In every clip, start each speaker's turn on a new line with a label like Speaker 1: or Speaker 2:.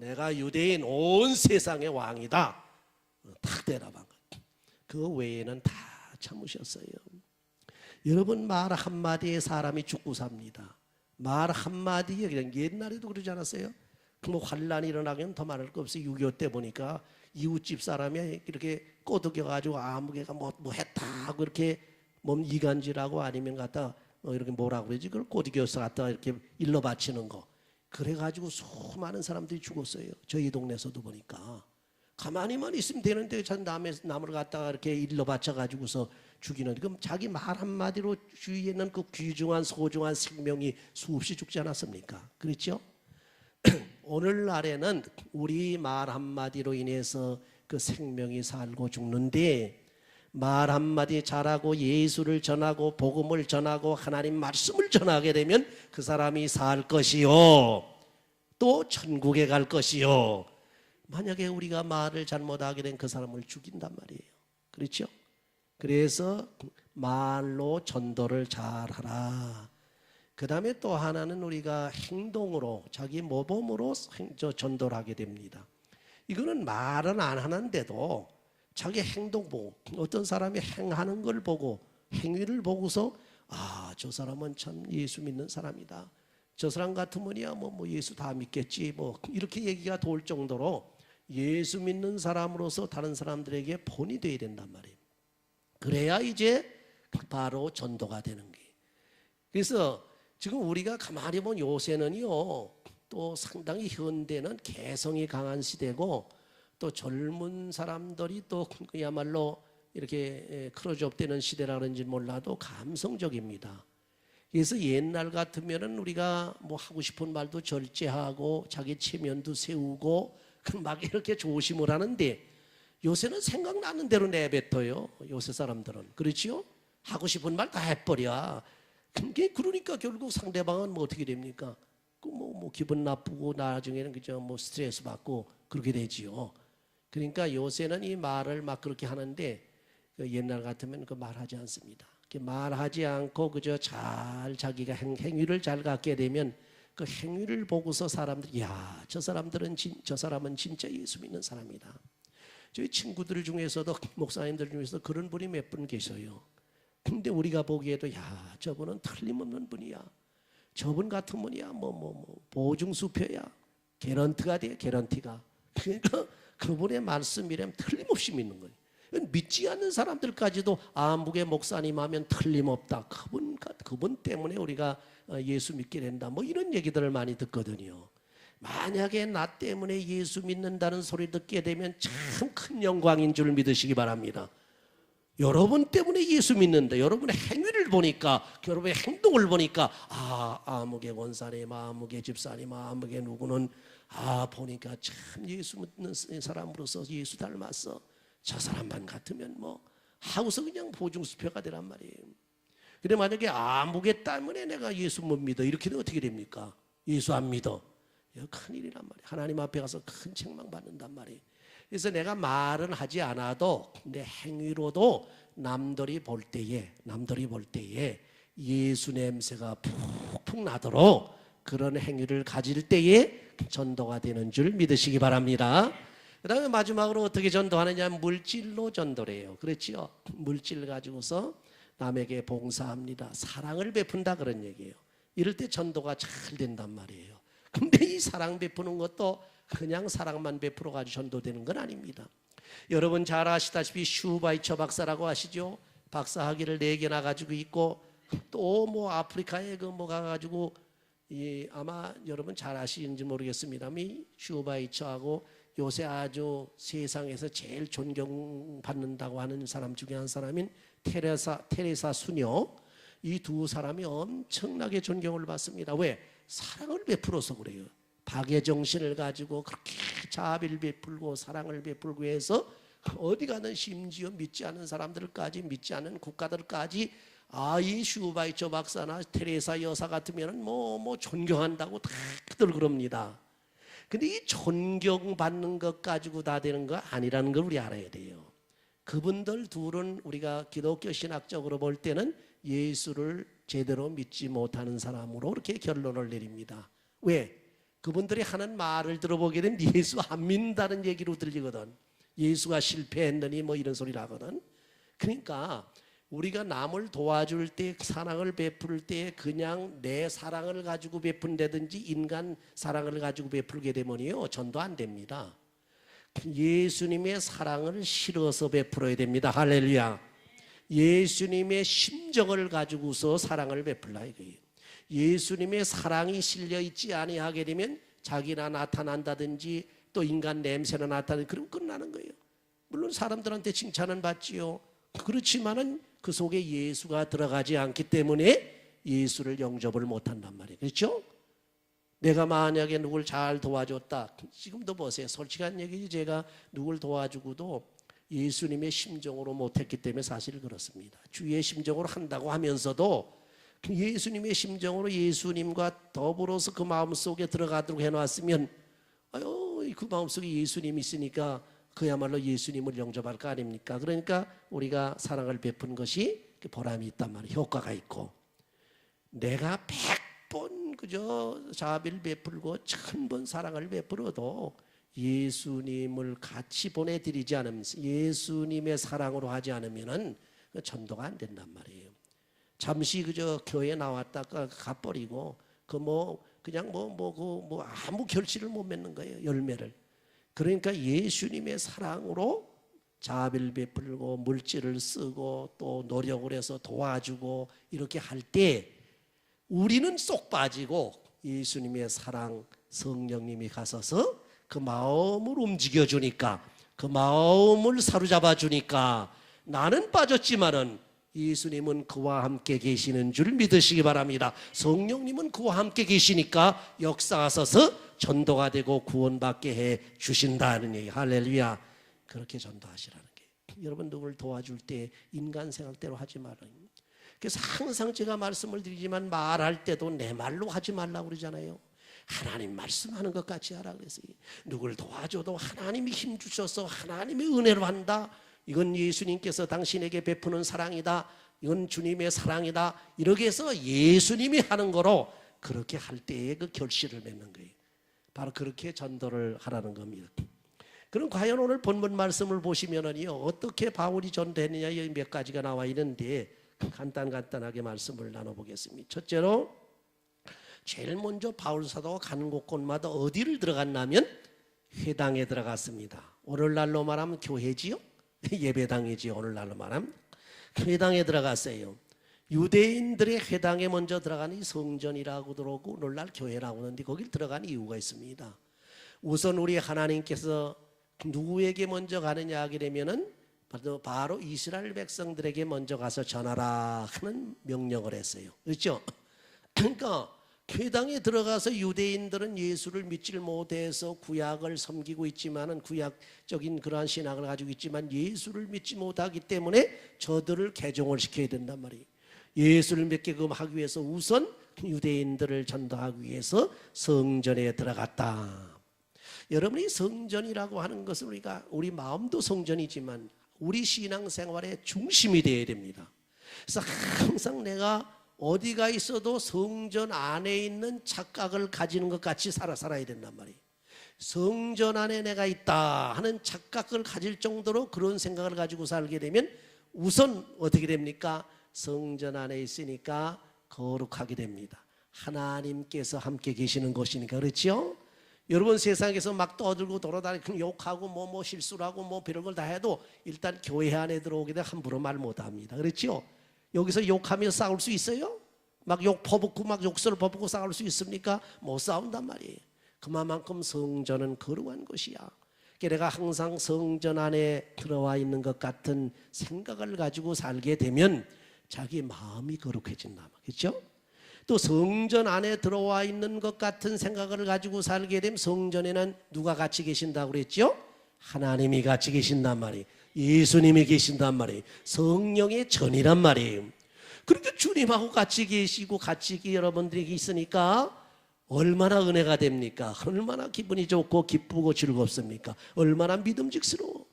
Speaker 1: 내가 유대인 온 세상의 왕이다. 탁 대답한 거예요. 그 외에는 다 참으셨어요. 여러분, 말 한마디에 사람이 죽고 삽니다. 말 한마디에 그냥 옛날에도 그러지 않았어요? 뭐 환란이 일어나면 더 많을 거 없어요. 6.25 때 보니까 이웃집 사람이 이렇게 꼬드겨가지고 아무개가 뭐 했다 하고 이렇게 몸 이간질하고 아니면 갖다 이렇게 뭐라고 그러지? 그걸 꼬드겨서 갖다 이렇게 일러 바치는 거. 그래가지고 수많은 사람들이 죽었어요. 저희 동네에서도 보니까. 가만히만 있으면 되는데 남을 갖다가 이렇게 일러 바쳐가지고서 죽이는. 그럼 자기 말 한마디로 주위에 있는 그 귀중한 소중한 생명이 수없이 죽지 않았습니까? 그렇죠? 오늘날에는 우리 말 한마디로 인해서 그 생명이 살고 죽는데, 말 한마디 잘하고 예수를 전하고 복음을 전하고 하나님 말씀을 전하게 되면 그 사람이 살 것이요 또 천국에 갈 것이요. 만약에 우리가 말을 잘못하게 된 그 사람을 죽인단 말이에요. 그렇죠? 그래서 말로 전도를 잘하라. 그 다음에 또 하나는 우리가 행동으로, 자기 모범으로 전도를 하게 됩니다. 이거는 말은 안 하는데도 자기 행동 보고, 어떤 사람이 행하는 걸 보고 행위를 보고서 저 사람은 참 예수 믿는 사람이다. 저 사람 같으면야 뭐 예수 다 믿겠지, 뭐 이렇게 얘기가 돌 정도로 예수 믿는 사람으로서 다른 사람들에게 본이 돼야 된단 말이에요. 그래야 이제 바로 전도가 되는 거예요. 그래서 지금 우리가 가만히 보면 요새는요, 또 상당히 현대는 개성이 강한 시대고, 또 젊은 사람들이 또 그야말로 이렇게 크로즈업 되는 시대라는지 몰라도 감성적입니다. 그래서 옛날 같으면은 우리가 뭐 하고 싶은 말도 절제하고 자기 체면도 세우고 막 이렇게 조심을 하는데, 요새는 생각나는 대로 내뱉어요. 요새 사람들은. 그렇지요? 하고 싶은 말 다 해버려. 그러니까 결국 상대방은 뭐 어떻게 됩니까? 뭐 기분 나쁘고 나중에는 그저 뭐 스트레스 받고 그렇게 되지요. 그러니까 요새는 이 말을 막 그렇게 하는데, 옛날 같으면 그 말하지 않습니다. 말하지 않고 그저 잘 자기가 행위를 잘 갖게 되면 그 행위를 보고서 사람들이 저 사람은 진짜 예수 믿는 사람이다. 저희 친구들 중에서도, 목사님들 중에서도 그런 분이 몇 분 계셔요. 근데 우리가 보기에도 저분은 틀림없는 분이야. 저분 같은 분이야 보증수표야. 개런티가 돼, 개런티가. 그러니까 그분의 말씀이라면 틀림없이 믿는 거예요. 믿지 않는 사람들까지도 아무개 목사님 하면 틀림없다. 그분 때문에 우리가 예수 믿게 된다. 뭐 이런 얘기들을 많이 듣거든요. 만약에 나 때문에 예수 믿는다는 소리 듣게 되면 참 큰 영광인 줄 믿으시기 바랍니다. 여러분 때문에 예수 믿는다. 여러분의 행위를 보니까, 여러분의 행동을 보니까 아무개 권사님, 아무개 집사님, 아무개 누구는 보니까 참 예수 믿는 사람으로서 예수 닮았어. 저 사람만 같으면 뭐 하고서 그냥 보증수표가 되란 말이에요. 근데 만약에 아무개 때문에 내가 예수 못 믿어, 이렇게 되면 어떻게 됩니까? 예수 안 믿어. 이거 큰일이란 말이에요. 하나님 앞에 가서 큰 책망 받는단 말이에요. 그래서 내가 말은 하지 않아도 내 행위로도 남들이 볼 때에 예수 냄새가 푹푹 나도록 그런 행위를 가질 때에 전도가 되는 줄 믿으시기 바랍니다. 그 다음에 마지막으로 어떻게 전도하느냐, 물질로 전도를 해요. 그렇죠? 물질 가지고서 남에게 봉사합니다. 사랑을 베푼다, 그런 얘기예요. 이럴 때 전도가 잘 된단 말이에요. 근데 이 사랑 베푸는 것도 그냥 사랑만 베풀어 가지고 전도되는 건 아닙니다. 여러분 잘 아시다시피 슈바이처 박사라고 아시죠? 박사 학위를 4개나 가지고 있고, 또 뭐 아프리카에 가가지고 아마 여러분 잘 아시는지 모르겠습니다만, 이 슈바이처하고 요새 아주 세상에서 제일 존경받는다고 하는 사람 중에 한 사람인 테레사 수녀, 이 두 사람이 엄청나게 존경을 받습니다. 왜? 사랑을 베풀어서 그래요. 박의 정신을 가지고 그렇게 자비를 베풀고 사랑을 베풀고 해서 어디 가든, 심지어 믿지 않는 사람들까지, 믿지 않는 국가들까지 이 슈바이처 박사나 테레사 여사 같으면 뭐 존경한다고 다들 그럽니다. 근데 이 존경받는 것 가지고 다 되는 거 아니라는 걸 우리 알아야 돼요. 그분들 둘은 우리가 기독교 신학적으로 볼 때는 예수를 제대로 믿지 못하는 사람으로 그렇게 결론을 내립니다. 왜? 그분들이 하는 말을 들어보게 되면 예수 안 믿는다는 얘기로 들리거든. 예수가 실패했느니 뭐 이런 소리를 하거든. 그러니까 우리가 남을 도와줄 때, 사랑을 베풀 때 그냥 내 사랑을 가지고 베푼다든지 인간 사랑을 가지고 베풀게 되면요 전도 안 됩니다. 예수님의 사랑을 실어서 베풀어야 됩니다. 할렐루야. 예수님의 심정을 가지고서 사랑을 베풀라 이거예요. 예수님의 사랑이 실려 있지 아니하게 되면 자기나 나타난다든지 또 인간 냄새나 나타나든지 그럼 끝나는 거예요. 물론 사람들한테 칭찬은 받지요. 그렇지만은 그 속에 예수가 들어가지 않기 때문에 예수를 영접을 못한단 말이에요. 그렇죠? 내가 만약에 누굴 잘 도와줬다. 지금도 보세요. 솔직한 얘기지 제가 누굴 도와주고도 예수님의 심정으로 못했기 때문에 사실 그렇습니다. 주의 심정으로 한다고 하면서도 예수님의 심정으로 예수님과 더불어서 그 마음속에 들어가도록 해놨으면 그 마음속에 예수님이 있으니까 그야말로 예수님을 영접할 거 아닙니까? 그러니까 우리가 사랑을 베푼 것이 보람이 있단 말이에요. 효과가 있고 내가 100번 그저 자비를 베풀고 1000번 사랑을 베풀어도 예수님을 같이 보내드리지 않으면서 예수님의 사랑으로 하지 않으면은 전도가 안 된단 말이에요. 잠시 그저 교회 나왔다가 가버리고 그냥 아무 결실을 못 맺는 거예요. 열매를. 그러니까 예수님의 사랑으로 자비를 베풀고 물질을 쓰고 또 노력을 해서 도와주고 이렇게 할 때 우리는 쏙 빠지고 예수님의 사랑 성령님이 가서서 그 마음을 움직여 주니까 그 마음을 사로잡아 주니까 나는 빠졌지만은 예수님은 그와 함께 계시는 줄 믿으시기 바랍니다. 성령님은 그와 함께 계시니까 역사하셔서 전도가 되고 구원받게 해 주신다는 얘기. 할렐루야. 그렇게 전도하시라는 게. 여러분 누구를 도와줄 때 인간 생각대로 하지 말아요. 그래서 항상 제가 말씀을 드리지만 말할 때도 내 말로 하지 말라고 그러잖아요. 하나님 말씀하는 것 같이 하라 그랬어요. 누구를 도와줘도 하나님이 힘 주셔서 하나님의 은혜로 한다. 이건 예수님께서 당신에게 베푸는 사랑이다. 이건 주님의 사랑이다. 이렇게 해서 예수님이 하는 거로 그렇게 할 때에 그 결실을 맺는 거예요. 바로 그렇게 전도를 하라는 겁니다. 그럼 과연 오늘 본문 말씀을 보시면은요 어떻게 바울이 전도했느냐 몇 가지가 나와 있는데 간단하게 말씀을 나눠보겠습니다. 첫째로 제일 먼저 바울 사도가 가는 곳곳마다 어디를 들어갔냐면 회당에 들어갔습니다. 오늘날로 말하면 교회지요. 예배당이지. 오늘날로 말하면 회당에 들어갔어요. 유대인들의 회당에 먼저 들어가니 성전이라고 들어오고 오늘날 교회라고 하는데 거길 들어간 이유가 있습니다. 우선 우리 하나님께서 누구에게 먼저 가느냐 하게 되면은 바로 이스라엘 백성들에게 먼저 가서 전하라 하는 명령을 했어요. 그렇죠? 그러니까 회당에 들어가서 유대인들은 예수를 믿질 못해서 구약을 섬기고 있지만은 구약적인 그러한 신앙을 가지고 있지만 예수를 믿지 못하기 때문에 저들을 개종을 시켜야 된단 말이에요. 예수를 믿게끔 하기 위해서 우선 유대인들을 전도하기 위해서 성전에 들어갔다. 여러분이 성전이라고 하는 것은 우리 마음도 성전이지만 우리 신앙생활의 중심이 되어야 됩니다. 그래서 항상 내가 어디가 있어도 성전 안에 있는 착각을 가지는 것 같이 살아야 된단 말이에요. 성전 안에 내가 있다 하는 착각을 가질 정도로 그런 생각을 가지고 살게 되면 우선 어떻게 됩니까? 성전 안에 있으니까 거룩하게 됩니다. 하나님께서 함께 계시는 곳이니까. 그렇죠? 여러분 세상에서 막 떠들고 돌아다니고 욕하고 뭐 실수를 하고 뭐 별걸 걸 다 해도 일단 교회 안에 들어오게 되면 함부로 말 못합니다. 그렇죠? 여기서 욕하며 싸울 수 있어요? 막 욕 퍼붓고 막 욕설 퍼붓고 싸울 수 있습니까? 못 싸운단 말이에요. 그만큼 성전은 거룩한 것이야. 내가 항상 성전 안에 들어와 있는 것 같은 생각을 가지고 살게 되면 자기 마음이 거룩해진다. 그렇죠? 또 성전 안에 들어와 있는 것 같은 생각을 가지고 살게 되면 성전에는 누가 같이 계신다고 그랬죠? 하나님이 같이 계신단 말이에요. 예수님이 계신단 말이에요. 성령의 전이란 말이에요. 그러니까 주님하고 같이 계시고 같이 여러분들이 있으니까 얼마나 은혜가 됩니까? 얼마나 기분이 좋고 기쁘고 즐겁습니까? 얼마나 믿음직스러워.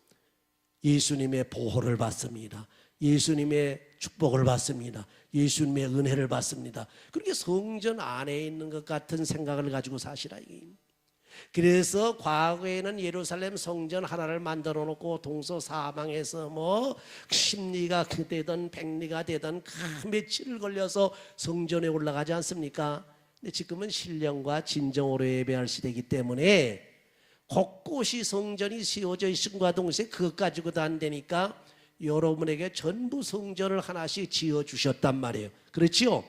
Speaker 1: 예수님의 보호를 받습니다. 예수님의 축복을 받습니다. 예수님의 은혜를 받습니다. 그렇게 성전 안에 있는 것 같은 생각을 가지고 사시라. 그래서 과거에는 예루살렘 성전 하나를 만들어 놓고 동서사방에서 뭐 십리가 되든 백리가 되든 며칠을 걸려서 성전에 올라가지 않습니까? 근데 지금은 신령과 진정으로 예배할 시대이기 때문에 곳곳이 성전이 세워져 있음과 동시에 그것 가지고도 안 되니까 여러분에게 전부 성전을 하나씩 지어 주셨단 말이에요. 그렇지요?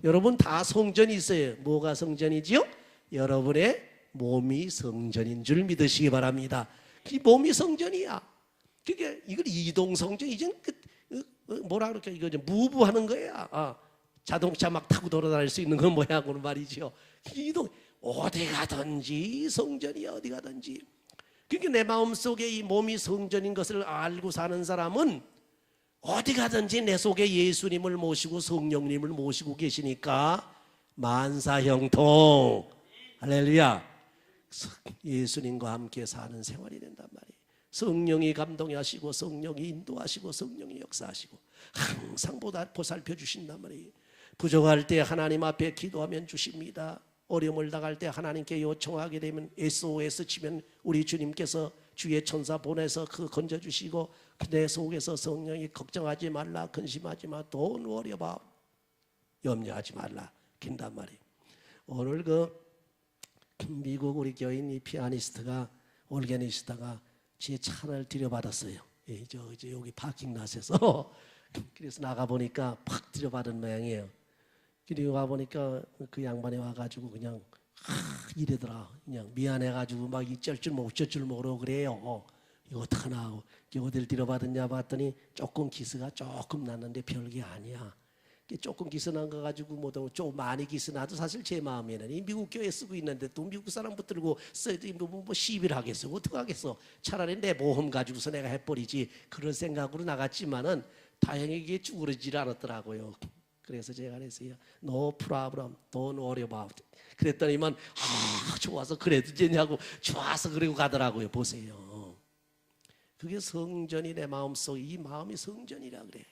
Speaker 1: 여러분 다 성전이 있어요. 뭐가 성전이지요? 여러분의 몸이 성전인 줄 믿으시기 바랍니다. 이 몸이 성전이야. 그게 이걸 이동 성전 이젠 뭐라 그럴까 이거 무브하는 거야. 자동차 막 타고 돌아다닐 수 있는 건 뭐야 그런 말이죠. 이동 어디 가든지 성전이야 어디 가든지. 그러니까 내 마음 속에 이 몸이 성전인 것을 알고 사는 사람은 어디 가든지 내 속에 예수님을 모시고 성령님을 모시고 계시니까 만사형통 할렐루야. 예수님과 함께 사는 생활이 된단 말이에요. 성령이 감동하시고 성령이 인도하시고 성령이 역사하시고 항상 보살펴 주신단 말이에요. 부족할 때 하나님 앞에 기도하면 주십니다. 어려움을 당할 때 하나님께 요청하게 되면 SOS 치면 우리 주님께서 주의 천사 보내서 건져주시고 내 속에서 성령이 걱정하지 말라 근심하지 마 Don't worry about 염려하지 말라 긴단 말이에요. 오늘 미국 우리 교인 이 피아니스트가 올게니스트가 제 차를 들여받았어요. 이제 여기 파킹랏에서 그래서 나가 보니까 팍 들여받은 모양이에요. 그리고 와 보니까 그 양반이 와가지고 그냥 이래더라. 그냥 미안해가지고 막 이쩔 줄 모르고 그래요. 이거 어떡하나 하고 어딜 들여받았냐 봤더니 조금 기스가 조금 났는데 별게 아니야. 조금 기스난 거 가지고 좀 많이 기스나도 사실 제 마음에는 이 미국 교회 쓰고 있는데 또 미국 사람 붙들고 뭐 시비를 하겠어 어떡하겠어. 차라리 내 보험 가지고서 내가 해버리지 그런 생각으로 나갔지만은 다행히 이게 쭈그러지질 않았더라고요. 그래서 제가 그랬어요. No problem, don't worry about it. 그랬더니만 좋아서 그래도 되냐고 좋아서 그러고 가더라고요. 보세요. 그게 성전이 내 마음속 이 마음이 성전이라 그래.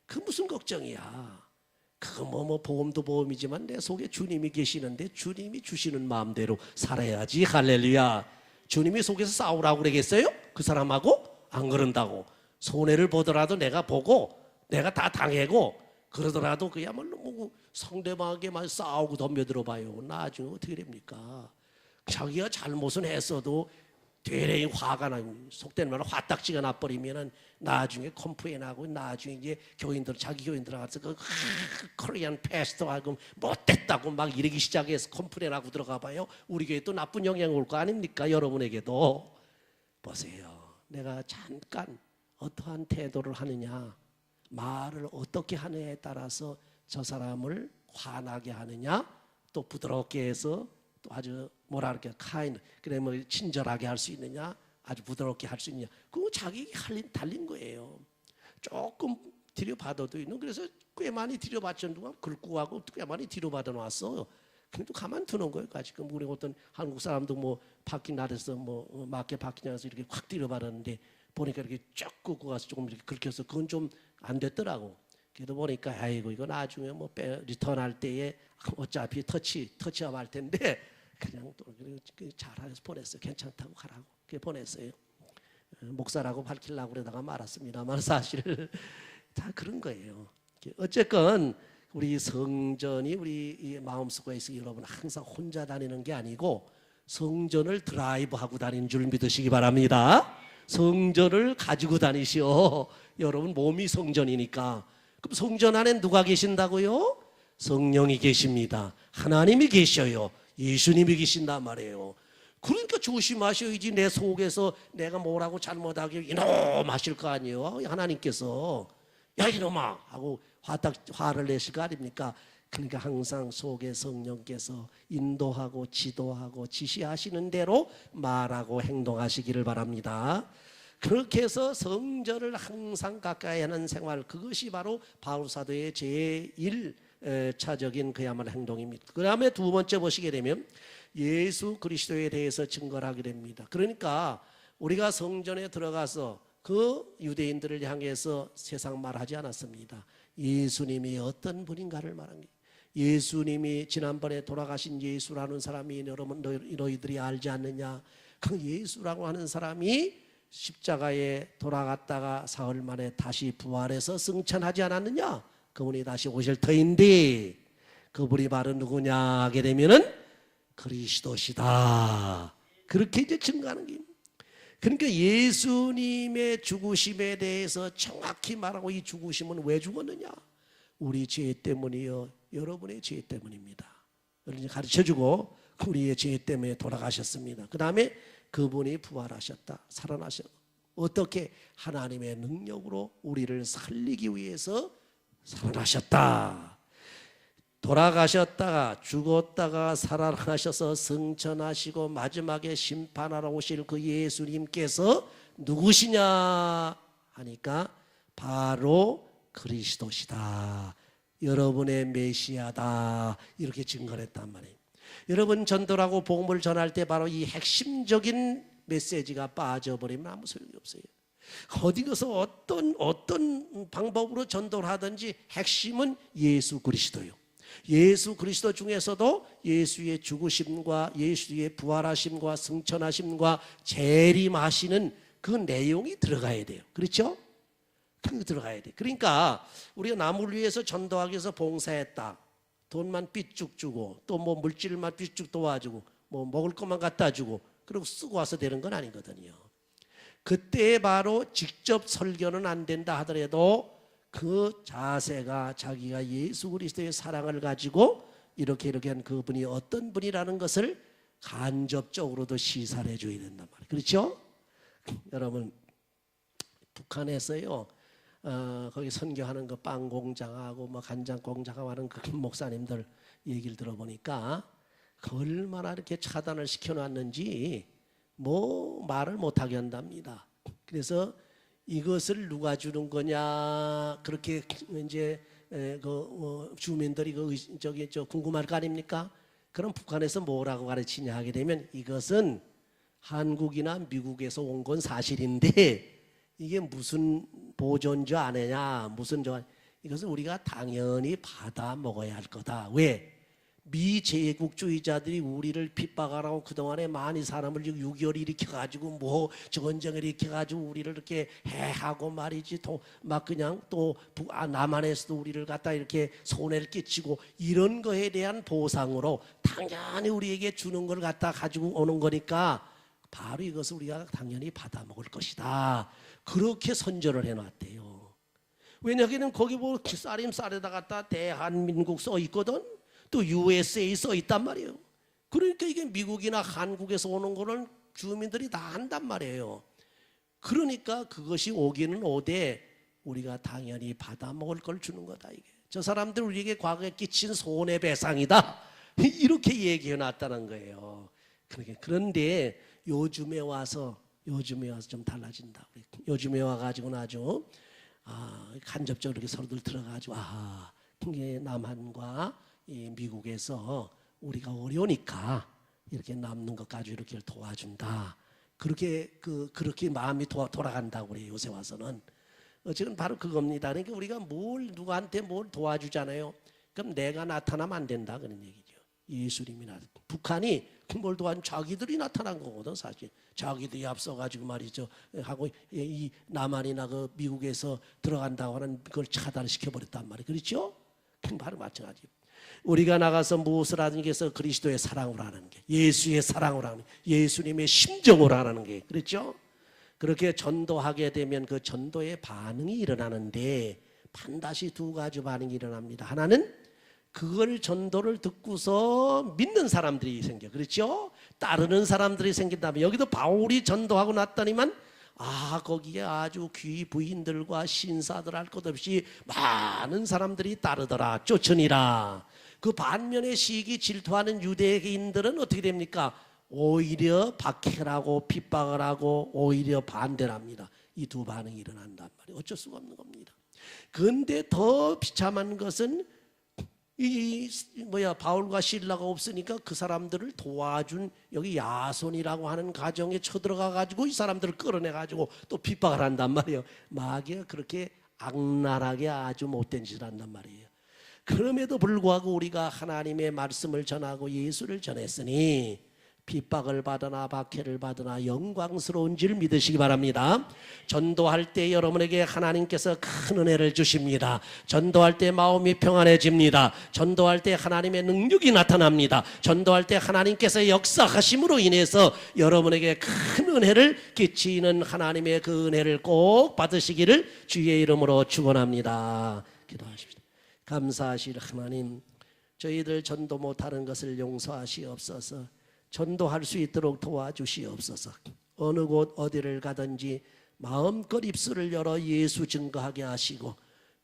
Speaker 1: 그 무슨 걱정이야. 그거 보험도 보험이지만 내 속에 주님이 계시는데 주님이 주시는 마음대로 살아야지. 할렐루야. 주님이 속에서 싸우라고 그러겠어요? 그 사람하고? 안 그런다고. 손해를 보더라도 내가 보고 내가 다 당하고 그러더라도 그야말로 상대방에게만 싸우고 덤벼들어봐요. 나중에 어떻게 됩니까? 자기가 잘못은 했어도 되레 화가 나고 속된 말로 화딱지가 나버리면은 나중에 컴플레인하고 나중에 이제 자기 교인들 가서 코리안 패스터하고 못됐다고 막 이러기 시작해서 컴플레인하고 들어가봐요. 우리 교회 또 나쁜 영향 올 거 아닙니까? 여러분에게도 보세요. 내가 잠깐 어떠한 태도를 하느냐 말을 어떻게 하느냐에 따라서 저 사람을 화나게 하느냐 또 부드럽게 해서 또 아주 뭐랄까 카인 그래 뭐 친절하게 할 수 있느냐 아주 부드럽게 할 수 있느냐 그거 자기 달린 거예요. 조금 들여받아도 있는 그래서 꽤 많이 들여받던 동안 긁고 하고 꽤 많이 들여받아 놨어. 그래도 가만 두는 거예요. 지금 우리 어떤 한국 사람도 뭐 파킹랏에서 뭐 마켓 파킹에서 이렇게 확 들여받았는데 보니까 이렇게 쫙 끄고 가서 조금 이렇게 긁혀서 그건 좀 안 됐더라고. 그래도 보니까 아이고 이거 나중에 뭐 리턴할 때에 어차피 터치업 할 텐데 그냥 또 잘해서 보냈어요. 괜찮다고 가라고 그렇게 보냈어요. 목사라고 밝히려고 그러다가 말았습니다만 사실 다 그런 거예요. 어쨌건 우리 성전이 우리 마음속에 있으니 여러분 항상 혼자 다니는 게 아니고 성전을 드라이브하고 다니는 줄 믿으시기 바랍니다. 성전을 가지고 다니시오. 여러분 몸이 성전이니까. 그럼 성전 안에 누가 계신다고요? 성령이 계십니다. 하나님이 계셔요. 예수님이 계신단 말이에요. 그러니까 조심하셔야지. 내 속에서 내가 뭐라고 잘못하게 이놈 하실 거 아니에요. 하나님께서 야 이놈아 하고 화를 내실 거 아닙니까? 그러니까 항상 속에 성령께서 인도하고 지도하고 지시하시는 대로 말하고 행동하시기를 바랍니다. 그렇게 해서 성전을 항상 가까이 하는 생활, 그것이 바로 바울 사도의 제1차적인 그야말로 행동입니다. 그 다음에 두 번째 보시게 되면 예수 그리스도에 대해서 증거를 하게 됩니다. 그러니까 우리가 성전에 들어가서 그 유대인들을 향해서 세상 말하지 않았습니다. 예수님이 어떤 분인가를 말합니다. 예수님이 지난번에 돌아가신 예수라는 사람이 여러분 너희들이 알지 않느냐? 그 예수라고 하는 사람이 십자가에 돌아갔다가 사흘 만에 다시 부활해서 승천하지 않았느냐? 그분이 다시 오실 터인데 그분이 바로 누구냐 하게 되면은 그리스도시다. 그렇게 이제 증거하는 게. 그러니까 예수님의 죽으심에 대해서 정확히 말하고 이 죽으심은 왜 죽었느냐? 우리 죄 때문이요. 여러분의 죄 때문입니다. 여러분이 가르쳐주고 우리의 죄 때문에 돌아가셨습니다. 그 다음에 그분이 부활하셨다. 살아나셨다. 어떻게? 하나님의 능력으로 우리를 살리기 위해서 살아나셨다. 돌아가셨다가 죽었다가 살아나셔서 승천하시고 마지막에 심판하러 오실 그 예수님께서 누구시냐 하니까 바로 그리스도시다. 여러분의 메시아다. 이렇게 증거를 했단 말이에요. 여러분 전도라고 복음을 전할 때 바로 이 핵심적인 메시지가 빠져버리면 아무 소용이 없어요. 어디 가서 어떤 방법으로 전도를 하든지 핵심은 예수 그리스도요. 예수 그리스도 중에서도 예수의 죽으심과 예수의 부활하심과 승천하심과 재림하시는 그 내용이 들어가야 돼요. 그렇죠? 그 들어가야 돼. 그러니까 우리가 남을 위해서 전도하기 위해서 봉사했다. 돈만 삐쭉 주고 또 뭐 물질만 삐쭉 도와주고 뭐 먹을 것만 갖다 주고 그리고 쓰고 와서 되는 건 아니거든요. 그때 바로 직접 설교는 안 된다 하더라도 그 자세가 자기가 예수 그리스도의 사랑을 가지고 이렇게 한 그분이 어떤 분이라는 것을 간접적으로도 시사를 해줘야 된단 말이에요. 그렇죠? 여러분 북한에서요 거기 선교하는 그 빵 공장하고 뭐 간장 공장하고 하는 그 목사님들 얘기를 들어보니까 얼마나 이렇게 차단을 시켜놨는지 뭐 말을 못하게 한답니다. 그래서 이것을 누가 주는 거냐 그렇게 이제 주민들이 궁금할 거 아닙니까? 그럼 북한에서 뭐라고 가르치냐 하게 되면 이것은 한국이나 미국에서 온 건 사실인데 이게 무슨 보존조 아니냐 무슨 이것은 우리가 당연히 받아 먹어야 할 거다. 왜? 미제국주의자들이 우리를 핍박하라고 그동안에 많이 사람을 6.25 일으켜가지고 뭐 전쟁을 일으켜가지고 우리를 이렇게 해하고 말이지 막 그냥 또 남한에서도 우리를 갖다 이렇게 손해를 끼치고 이런 거에 대한 보상으로 당연히 우리에게 주는 걸 갖다 가지고 오는 거니까 바로 이것을 우리가 당연히 받아 먹을 것이다. 그렇게 선전을 해놨대요. 왜냐하면 거기 뭐 쌀에다 갖다 대한민국 써 있거든. 또 USA 써 있단 말이에요. 그러니까 이게 미국이나 한국에서 오는 거는 주민들이 다 한단 말이에요. 그러니까 그것이 오기는 오되 우리가 당연히 받아 먹을 걸 주는 거다. 이게 저 사람들 우리에게 과거에 끼친 손해배상이다. 이렇게 얘기해 놨다는 거예요. 그런데 요즘에 와서 좀 달라진다. 요즘에 와가지고는 아주 간접적으로 이렇게 서로들 들어가지고 이게 남한과 이 미국에서 우리가 어려우니까 이렇게 남는 것까지 이렇게 도와준다. 그렇게 마음이 돌아간다고 그래요. 요새 와서는 지금 바로 그겁니다. 그러니까 우리가 누구한테 뭘 도와주잖아요. 그럼 내가 나타나면 안 된다 그런 얘기죠. 예수님이 북한이 뭘 도와준 자기들이 나타난 거거든 사실. 자기들이 앞서가지고 말이죠 하고 이 남한이나 그 미국에서 들어간다고 하는 그걸 차단시켜 버렸단 말이에요. 그렇죠? 바로 마찬가지. 우리가 나가서 무엇을 하는 게 있어? 그리스도의 사랑으로 하는 게, 예수의 사랑으로 하는 게, 예수님의 심정으로 하는 게, 그렇죠? 그렇게 전도하게 되면 그 전도의 반응이 일어나는데 반드시 두 가지 반응이 일어납니다. 하나는 그걸 전도를 듣고서 믿는 사람들이 생겨, 그렇죠? 따르는 사람들이 생긴다면 여기도 바울이 전도하고 났더니만 거기에 아주 귀 부인들과 신사들 할 것 없이 많은 사람들이 따르더라, 쫓으니라. 그 반면에 시기 질투하는 유대인들은 어떻게 됩니까? 오히려 박해하고 핍박을 하고 오히려 반대를 합니다. 이 두 반응이 일어난단 말이에요. 어쩔 수가 없는 겁니다. 그런데 더 비참한 것은 바울과 실라가 없으니까 그 사람들을 도와준 여기 야손이라고 하는 가정에 쳐들어가 가지고 이 사람들을 끌어내 가지고 또 핍박을 한단 말이에요. 마귀가 그렇게 악랄하게 아주 못된 짓을 한단 말이에요. 그럼에도 불구하고 우리가 하나님의 말씀을 전하고 예수를 전했으니 핍박을 받으나 박해를 받으나 영광스러운 줄 믿으시기 바랍니다. 전도할 때 여러분에게 하나님께서 큰 은혜를 주십니다. 전도할 때 마음이 평안해집니다. 전도할 때 하나님의 능력이 나타납니다. 전도할 때 하나님께서 역사하심으로 인해서 여러분에게 큰 은혜를 끼치는 하나님의 그 은혜를 꼭 받으시기를 주의 이름으로 축원합니다. 기도하십시다. 감사하실 하나님, 저희들 전도 못하는 것을 용서하시옵소서. 전도할 수 있도록 도와주시옵소서. 어느 곳 어디를 가든지 마음껏 입술을 열어 예수 증거하게 하시고,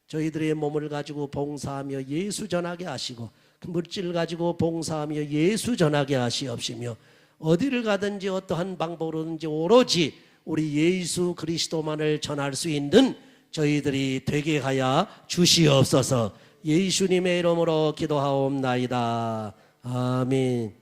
Speaker 1: 저희들의 몸을 가지고 봉사하며 예수 전하게 하시고, 물질 가지고 봉사하며 예수 전하게 하시옵시며, 어디를 가든지 어떠한 방법으로든지 오로지 우리 예수 그리스도만을 전할 수 있는 저희들이 되게 하여 주시옵소서. 예수님의 이름으로 기도하옵나이다. 아멘.